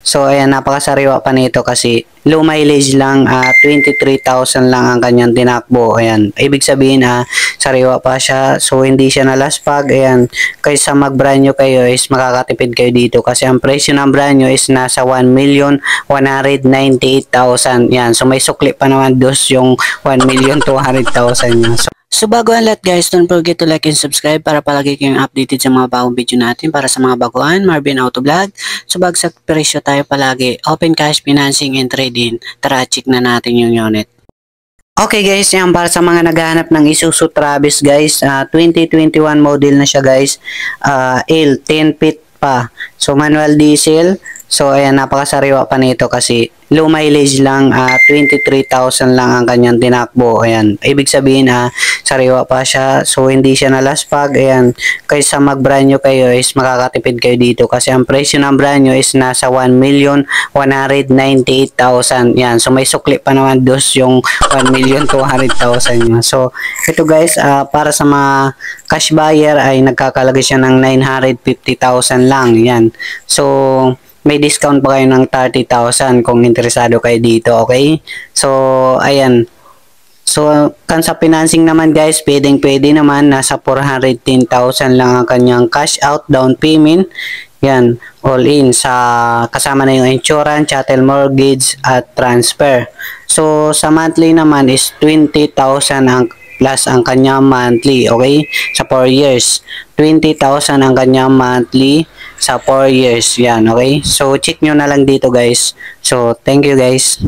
So ayan, napakasariwa pa nito kasi low mileage lang, 23,000 lang ang kanyang tinakbo. Ayan, ibig sabihin sariwa pa siya. So hindi siya nalaspag. Ayan, kaysa mag-brand new kayo is makakatipid kayo dito kasi ang presyo ng brand new is nasa 1,198,000. Yan, so may sukli pa naman dos yung 1,200,000 niya. So bago ang lahat guys, don't forget to like and subscribe para palagi kayong updated sa mga bagong video natin. Para sa mga baguhan, Marvin Auto Vlog. So bagsak presyo tayo palagi. Open cash, financing, and trading. Tara, check na natin yung unit. Okay guys, yan para sa mga naghahanap ng Isuzu Travis guys. 2021 model na siya guys. L, 10 feet pa. So manual diesel. So ayan, napakasariwa pa nito kasi low mileage lang, 23,000 lang ang kanyang tinakbo. Ayan, ibig sabihin sariwa pa siya. So hindi siya nalaspag. Ayan, kaysa mag-brand new kayo is makakatipid kayo dito kasi ang presyo ng brand new is nasa 1,198,000. Yan, so may sukli pa naman dos yung 1,200,000 niya. So ito guys, para sa mga cash buyer ay nagkakalaga siya ng 950,000 lang. Yan, so may discount pa kayo ng 30,000 kung interesado kayo dito, okay? So, ayan. So, kan sa financing naman guys, pwede naman, nasa 410,000 lang ang kanyang cash out down payment. Yan, all in sa kasama na yung insurance, chattel mortgage at transfer. So, sa monthly naman is 20,000 ang plus ang kanyang monthly, okay? Sa 4 years. 20,000 ang kanyang monthly sa 4 years. Yan, okay? So, check nyo na lang dito guys. So, thank you guys.